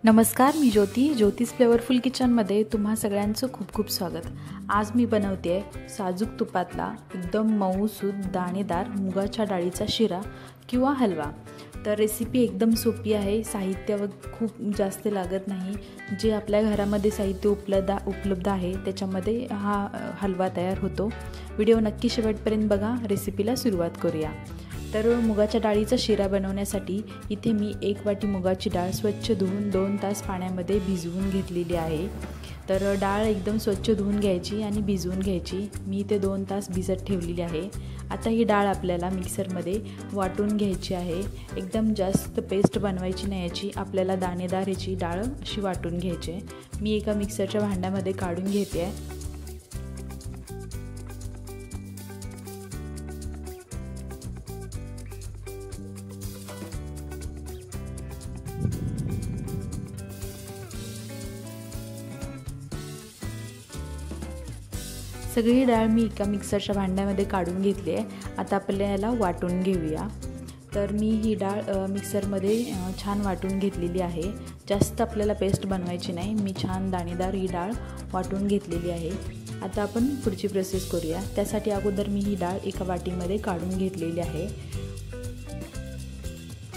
नमस्कार, मी ज्योतिष फ्लेवरफुल किचनमध्ये तुम्हा सगळ्यांचं खूप खूप स्वागत। आज मी बनवते आहे साजूक तुपातला एकदम मऊसूद दाणेदार मुगाच्या डाळीचा शिरा किंवा हलवा। तर रेसिपी एकदम सोपी आहे, साहित्य खूप जास्त लागत नाही। जे आपल्या घरामध्ये साहित्य उपलब्ध आहे त्याच्यामध्ये हा हलवा तयार होतो। व्हिडिओ नक्की शेवटपर्यंत बघा। रेसिपीला सुरुवात करूया। तर मुगाच्या डाळीचा शिरा बनवण्यासाठी इथे मी 1 वाटी मुगाची डाळ स्वच्छ धुवून 2 तास पाण्यामध्ये भिजवून घेतलेली आहे। तर डाळ एकदम स्वच्छ धुवून घ्यायची आणि भिजवून घ्यायची। मी इथे 2 तास भिजत ठेवलेली आहे। आता ही डाळ आपल्याला मिक्सरमध्ये वाटून घ्यायची आहे। एकदम जास्त पेस्ट बनवायची नाही याची, आपल्याला दाणेदार याची डाळ अशी वाटून घ्यायची आहे। मी एका मिक्सरच्या भांड्यामध्ये काढून घेते आहे। सगळी डाळ मी एका मिक्सरच्या भांड्यामध्ये काढून घेतली आहे। आता आपल्याला वाटून घेऊया। तर मी ही डाळ मिक्सरमध्ये छान वाटून घेतलेली आहे। जास्त आपल्याला पेस्ट बनवायची नाही, मी छान दाणेदार ही डाळ वाटून घेतलेली आहे। आता आपण पुढची प्रोसेस करूया। त्यासाठी अगोदर मी ही डाळ एका वाटीमध्ये काढून घेतलेली आहे।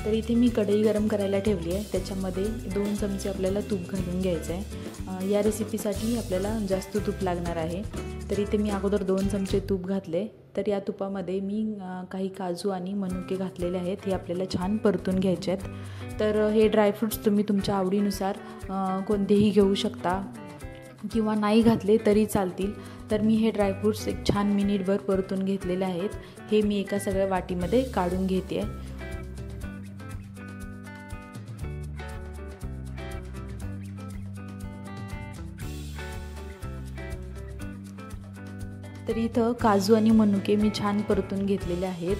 तर इथे मी कढई गरम करायला ठेवली आहे। त्याच्यामध्ये 2 चमचे आपल्याला तूप घालून घ्यायचं आहे। या रेसिपीसाठी आपल्याला जास्त तूप लागणार आहे। तर इथे मी अगोदर 2 चमचे तूप घातले। तर या तुपामध्ये मी काही काजू आणि मनुके घातलेले आहेत। हे आपल्याला छान परतून घ्यायचे आहेत। तर हे ड्रायफ्रूट्स तुम्ही तुमच्या आवडीनुसार कोणतेही घेऊ शकता किंवा नाही घातले तरी चालतील। तर मी हे ड्रायफ्रूट्स एक छान मिनिटभर परतून घेतलेले आहेत। हे मी एका सगळ्या वाटीमध्ये काढून घेते आहे। तर इथं काजू आणि मनुके मी छान परतून घेतलेले आहेत।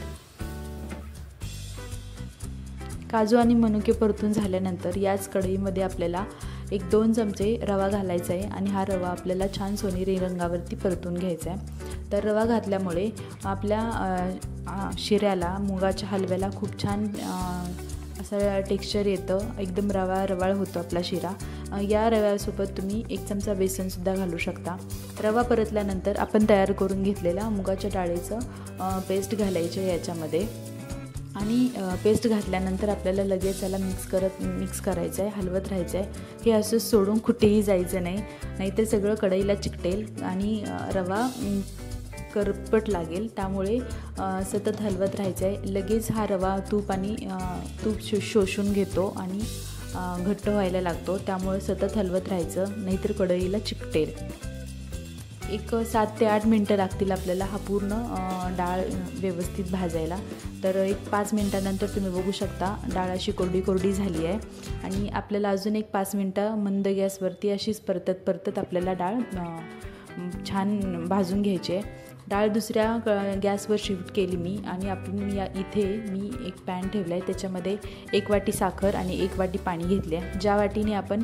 काजू आणि मनुके परतून झाल्यानंतर याच कढईमध्ये आपल्याला 1-2 चमचे रवा घालायचा आहे आणि हा रवा आपल्याला छान सोनेरी रंगावरती परतून घ्यायचा आहे। तर रवा घातल्यामुळे आपल्या शिऱ्याला, मुगाच्या हलव्याला खूप छान असं टेक्स्चर येतं। एकदम रवाळ होतो आपला शिरा। या रव्यासोबत तुम्ही 1 चमचा बेसनसुद्धा घालू शकता। रवा परतल्यानंतर आपण तयार करून घेतलेला मुगाच्या डाळीचं पेस्ट घालायचं याच्यामध्ये आणि पेस्ट घातल्यानंतर आपल्याला लगेच याला मिक्स करायचं आहे, हलवत राहायचं आहे। हे असं सोडून कुठेही जायचं नाही, नाहीतर सगळं कढईला चिकटेल आणि रवा करपट लागेल। त्यामुळे सतत हलवत राहायचं आहे। लगेच हा रवा तूप शोषून घेतो आणि घट्ट व्हायला लागतो। त्यामुळे सतत हलवत राहायचं, नाहीतर कढईला चिकटेल। एक 7 ते 8 मिनटं लागतील आपल्याला हा पूर्ण डाळ व्यवस्थित भाजायला। तर एक 5 मिनटानंतर तुम्ही बघू शकता डाळ अशी कोरडी झाली आहे आणि आपल्याला अजून एक 5 मिनटं मंद गॅसवरती अशीच परतत आपल्याला डाळ छान भाजून घ्यायची आहे। डाळ दुसऱ्या गॅसवर शिफ्ट केली मी आणि इथे मी एक पॅन ठेवला आहे। त्याच्यामध्ये 1 वाटी साखर आणि 1 वाटी पाणी घेतले आहे। ज्या वाटीने आपण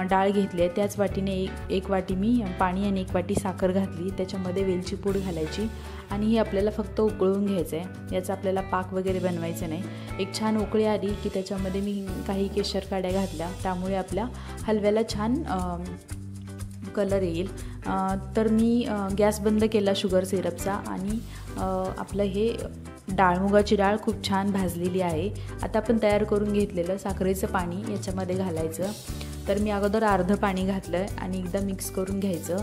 डाळ घेतली आहे त्याच वाटीने 1 वाटी मी पाणी आणि 1 वाटी साखर घातली। त्याच्यामध्ये वेलची पूड घालायची आणि ही आपल्याला फक्त उकळून घ्यायचं आहे। याचा आपल्याला पाक वगैरे बनवायचं नाही। एक छान उकळी आली की त्याच्यामध्ये मी काही केशर काड्या घातल्या, त्यामुळे आपल्या हलव्याला छान कलर येईल। तर मी गॅस बंद केला शुगर सिरपचा आणि आपलं हे मुगाची डाळ खूप छान भाजलेली आहे। आता आपण तयार करून घेतलेलं साखरेचं पाणी याच्यामध्ये घालायचं। तर मी अगोदर अर्ध पाणी घातलं आणि एकदा मिक्स करून घ्यायचं।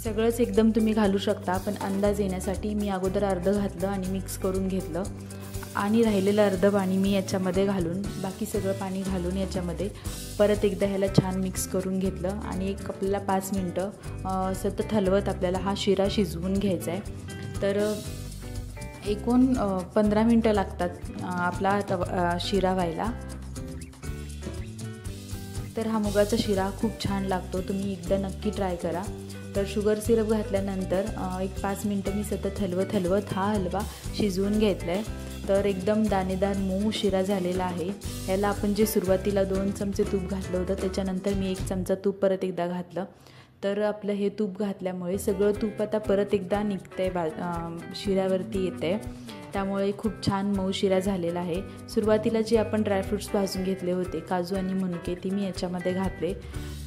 सगळंच एकदम तुम्ही घालू शकता, पण अंदाज येण्यासाठी मी अगोदर अर्ध घातलं आणि मिक्स करून घेतलं आणि राहिलेलं अर्ध पाणी मी याच्यामध्ये घालून, बाकी सगळं पाणी घालून याच्यामध्ये परत एकदा ह्याला छान मिक्स करून घेतलं आणि आपल्याला 5 मिनटं सतत हलवत आपल्याला हा शिरा शिजवून घ्यायचा आहे। तर एकूण 15 मिनटं लागतात आपला शिरा व्हायला। तर हा मुगाचा शिरा खूप छान लागतो, तुम्ही एकदा नक्की ट्राय करा। तर शुगर सिरप घातल्यानंतर एक 5 मिनटं मी सतत हलवत हा हलवा शिजवून घेतला आहे। तर एकदम दाणेदार मऊ शिरा झालेला आहे। याला आपण जे सुरुवातीला 2 चमचे तूप घातलं होतं त्याच्यानंतर मी 1 चमचा तूप परत एकदा घातलं। तर आपलं हे तूप घातल्यामुळे सगळं तूप आता परत एकदा निघतंय शिऱ्यावरती येतंय, त्यामुळे खूप छान मऊ शिरा झालेला आहे। सुरुवातीला जे आपण ड्रायफ्रूट्स भाजून घेतले होते, काजू आणि मनुके, ती मी याच्यामध्ये घातले।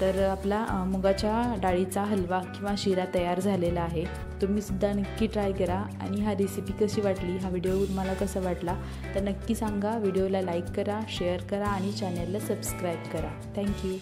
तर आपला मुगाच्या डाळीचा हलवा किंवा शिरा तयार झालेला आहे। तुम्हीसुद्धा नक्की ट्राय करा। आणि हा रेसिपी कशी वाटली, हा व्हिडिओ तुम्हाला कसा वाटला तर नक्की सांगा। व्हिडिओला लाईक करा, शेअर करा आणि चॅनलला सबस्क्राईब करा। थँक्यू।